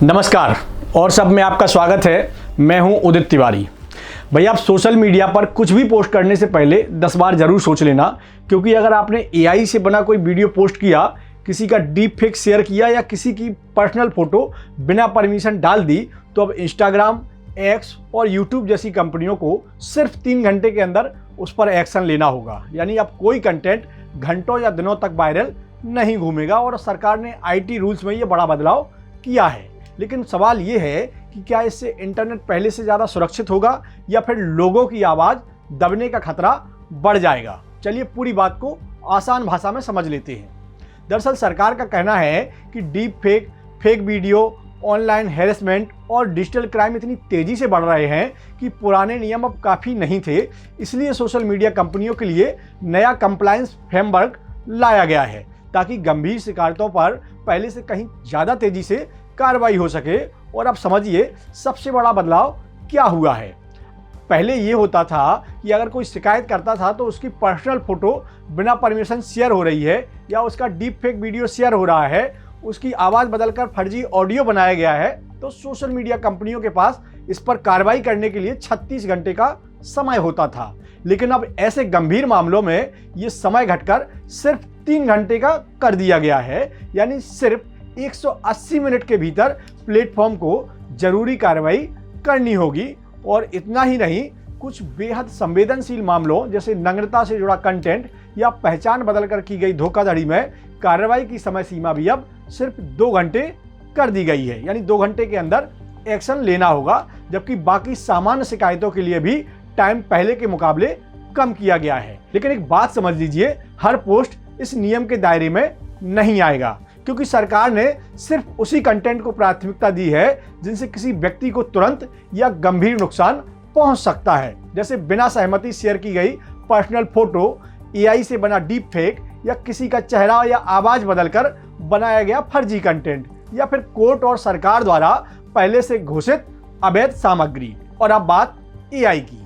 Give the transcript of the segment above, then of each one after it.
नमस्कार और सब में आपका स्वागत है। मैं हूं उदित तिवारी। भैया, आप सोशल मीडिया पर कुछ भी पोस्ट करने से पहले 10 बार जरूर सोच लेना, क्योंकि अगर आपने एआई से बना कोई वीडियो पोस्ट किया, किसी का डीप फेक शेयर किया या किसी की पर्सनल फोटो बिना परमिशन डाल दी, तो अब इंस्टाग्राम, एक्स और यूट्यूब जैसी कंपनियों को सिर्फ 3 घंटे के अंदर उस पर एक्शन लेना होगा। यानी अब कोई कंटेंट घंटों या दिनों तक वायरल नहीं घूमेगा। और सरकार ने आईटी रूल्स में ये बड़ा बदलाव किया है। लेकिन सवाल ये है कि क्या इससे इंटरनेट पहले से ज़्यादा सुरक्षित होगा या फिर लोगों की आवाज़ दबने का खतरा बढ़ जाएगा। चलिए पूरी बात को आसान भाषा में समझ लेते हैं। दरअसल सरकार का कहना है कि deep fake, fake video, online harassment और डिजिटल क्राइम इतनी तेज़ी से बढ़ रहे हैं कि पुराने नियम अब काफ़ी नहीं थे। इसलिए सोशल मीडिया कंपनियों के लिए नया कंप्लायंस फ्रेमवर्क लाया गया है, ताकि गंभीर शिकायतों पर पहले से कहीं ज़्यादा तेज़ी से कार्रवाई हो सके। और अब समझिए सबसे बड़ा बदलाव क्या हुआ है। पहले ये होता था कि अगर कोई शिकायत करता था तो उसकी पर्सनल फोटो बिना परमिशन शेयर हो रही है या उसका डीप फेक वीडियो शेयर हो रहा है, उसकी आवाज़ बदलकर फर्जी ऑडियो बनाया गया है, तो सोशल मीडिया कंपनियों के पास इस पर कार्रवाई करने के लिए 36 घंटे का समय होता था। लेकिन अब ऐसे गंभीर मामलों में ये समय घटकर सिर्फ 3 घंटे का कर दिया गया है। यानी सिर्फ 180 मिनट के भीतर प्लेटफॉर्म को जरूरी कार्रवाई करनी होगी। और इतना ही नहीं, कुछ बेहद संवेदनशील मामलों जैसे नग्नता से जुड़ा कंटेंट या पहचान बदलकर की गई धोखाधड़ी में कार्रवाई की समय सीमा भी अब सिर्फ 2 घंटे कर दी गई है। यानी 2 घंटे के अंदर एक्शन लेना होगा, जबकि बाकी सामान्य शिकायतों के लिए भी टाइम पहले के मुकाबले कम किया गया है। लेकिन एक बात समझ लीजिए, हर पोस्ट इस नियम के दायरे में नहीं आएगा, क्योंकि सरकार ने सिर्फ उसी कंटेंट को प्राथमिकता दी है जिनसे किसी व्यक्ति को तुरंत या गंभीर नुकसान पहुंच सकता है। जैसे बिना सहमति शेयर की गई पर्सनल फोटो, एआई से बना डीप फेक या किसी का चेहरा या आवाज बदलकर बनाया गया फर्जी कंटेंट, या फिर कोर्ट और सरकार द्वारा पहले से घोषित अवैध सामग्री। और अब बात एआई की।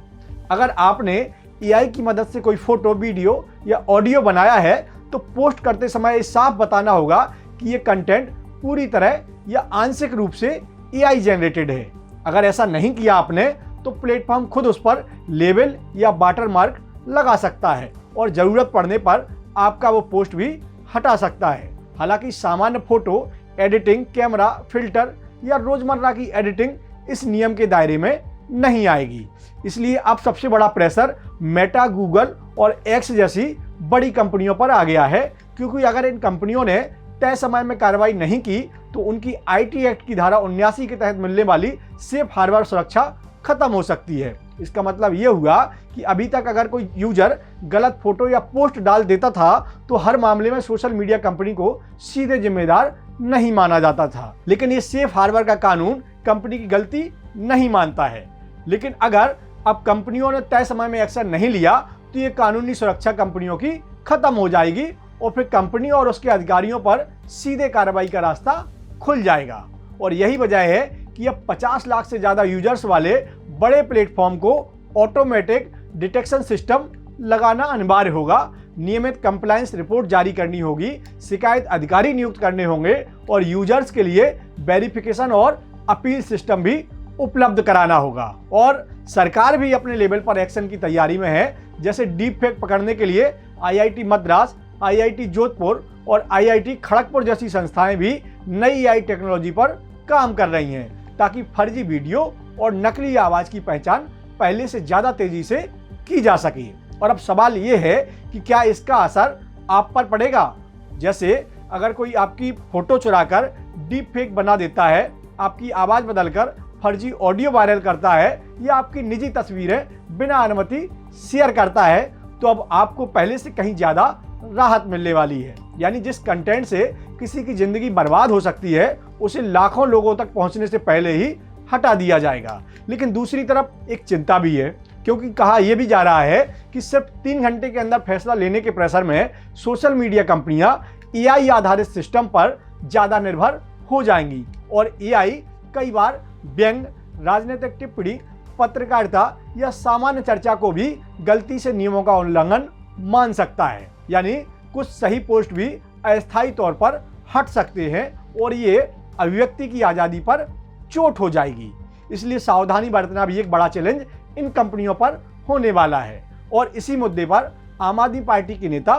अगर आपने एआई की मदद से कोई फोटो, वीडियो या ऑडियो बनाया है तो पोस्ट करते समय साफ बताना होगा कि ये कंटेंट पूरी तरह या आंशिक रूप से एआई जनरेटेड है। अगर ऐसा नहीं किया आपने तो प्लेटफॉर्म खुद उस पर लेबल या वाटरमार्क लगा सकता है और जरूरत पड़ने पर आपका वो पोस्ट भी हटा सकता है। हालांकि सामान्य फोटो एडिटिंग, कैमरा फिल्टर या रोजमर्रा की एडिटिंग इस नियम के दायरे में नहीं आएगी। इसलिए अब सबसे बड़ा प्रेशर मेटा, गूगल और एक्स जैसी बड़ी कंपनियों पर आ गया है, क्योंकि अगर इन कंपनियों ने तय समय में कार्रवाई नहीं की तो उनकी आईटी एक्ट की धारा 79 के तहत मिलने वाली सेफ हार्बर सुरक्षा खत्म हो सकती है। इसका मतलब यह हुआ कि अभी तक अगर कोई यूजर गलत फोटो या पोस्ट डाल देता था तो हर मामले में सोशल मीडिया कंपनी को सीधे जिम्मेदार नहीं माना जाता था। लेकिन ये सेफ हार्बर का कानून कंपनी की गलती नहीं मानता है। लेकिन अगर अब कंपनियों ने तय समय में एक्शन नहीं लिया तो ये कानूनी सुरक्षा कंपनियों की खत्म हो जाएगी और फिर कंपनी और उसके अधिकारियों पर सीधे कार्रवाई का रास्ता खुल जाएगा। और यही वजह है कि अब 50 लाख से ज्यादा यूजर्स वाले बड़े प्लेटफॉर्म को ऑटोमेटिक डिटेक्शन सिस्टम लगाना अनिवार्य होगा। नियमित कंप्लायंस रिपोर्ट जारी करनी होगी, शिकायत अधिकारी नियुक्त करने होंगे और यूजर्स के लिए वेरिफिकेशन और अपील सिस्टम भी उपलब्ध कराना होगा। और सरकार भी अपने लेवल पर एक्शन की तैयारी में है। जैसे डीप फेक पकड़ने के लिए आईआईटी मद्रास, आईआईटी जोधपुर और आईआईटी खड़गपुर जैसी संस्थाएं भी नई एआई टेक्नोलॉजी पर काम कर रही हैं, ताकि फर्जी वीडियो और नकली आवाज की पहचान पहले से ज्यादा तेजी से की जा सके। और अब सवाल ये है कि क्या इसका असर आप पर पड़ेगा। जैसे अगर कोई आपकी फोटो चुराकर डीप फेक बना देता है, आपकी आवाज बदलकर फर्जी ऑडियो वायरल करता है या आपकी निजी तस्वीरें बिना अनुमति शेयर करता है, तो अब आपको पहले से कहीं ज्यादा राहत मिलने वाली है। यानी जिस कंटेंट से किसी की जिंदगी बर्बाद हो सकती है उसे लाखों लोगों तक पहुंचने से पहले ही हटा दिया जाएगा। लेकिन दूसरी तरफ एक चिंता भी है, क्योंकि कहा यह भी जा रहा है कि सिर्फ 3 घंटे के अंदर फैसला लेने के प्रेशर में सोशल मीडिया कंपनियां एआई आधारित सिस्टम पर ज्यादा निर्भर हो जाएंगी। और एआई कई बार व्यंग, राजनीतिक टिप्पणी, पत्रकारिता या सामान्य चर्चा को भी गलती से नियमों का उल्लंघन मान सकता है। यानी कुछ सही पोस्ट भी अस्थायी तौर पर हट सकते हैं और ये अभिव्यक्ति की आज़ादी पर चोट हो जाएगी। इसलिए सावधानी बरतना भी एक बड़ा चैलेंज इन कंपनियों पर होने वाला है। और इसी मुद्दे पर आम आदमी पार्टी के नेता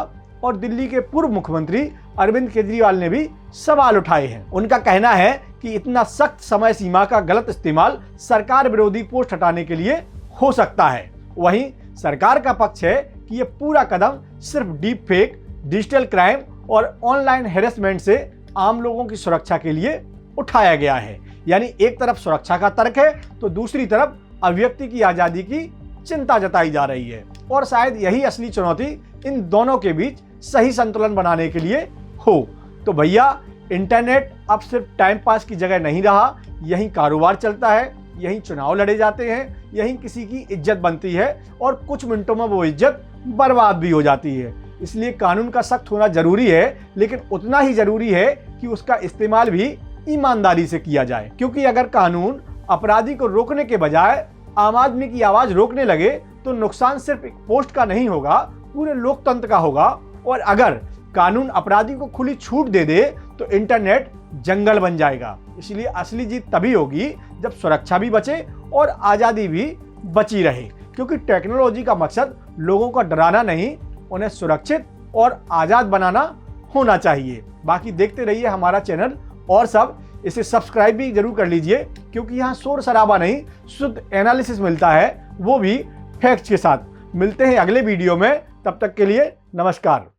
और दिल्ली के पूर्व मुख्यमंत्री अरविंद केजरीवाल ने भी सवाल उठाए हैं। उनका कहना है कि इतना सख्त समय सीमा का गलत इस्तेमाल सरकार विरोधी पोस्ट हटाने के लिए हो सकता है। वहीं सरकार का पक्ष है कि यह पूरा कदम सिर्फ डीप फेक, डिजिटल क्राइम और ऑनलाइन हैरेसमेंट से आम लोगों की सुरक्षा के लिए उठाया गया है। यानी एक तरफ सुरक्षा का तर्क है तो दूसरी तरफ अभिव्यक्ति की आज़ादी की चिंता जताई जा रही है। और शायद यही असली चुनौती इन दोनों के बीच सही संतुलन बनाने के लिए हो। तो भैया, इंटरनेट अब सिर्फ टाइम पास की जगह नहीं रहा, यहीं कारोबार चलता है, यहीं चुनाव लड़े जाते हैं, यहीं किसी की इज्जत बनती है और कुछ मिनटों में वो इज्जत बर्बाद भी हो जाती है। इसलिए कानून का सख्त होना जरूरी है, लेकिन उतना ही जरूरी है कि उसका इस्तेमाल भी ईमानदारी से किया जाए। क्योंकि अगर कानून अपराधी को रोकने के बजाय आम आदमी की आवाज रोकने लगे तो नुकसान सिर्फ एक पोस्ट का नहीं होगा, पूरे लोकतंत्र का होगा। और अगर कानून अपराधी को खुली छूट दे दे तो इंटरनेट जंगल बन जाएगा। इसलिए असली जीत तभी होगी जब सुरक्षा भी बचे और आज़ादी भी बची रहे। क्योंकि टेक्नोलॉजी का मकसद लोगों को डराना नहीं, उन्हें सुरक्षित और आज़ाद बनाना होना चाहिए। बाकी देखते रहिए हमारा चैनल और सब, इसे सब्सक्राइब भी जरूर कर लीजिए, क्योंकि यहाँ शोर शराबा नहीं, शुद्ध एनालिसिस मिलता है, वो भी फैक्ट्स के साथ। मिलते हैं अगले वीडियो में, तब तक के लिए नमस्कार।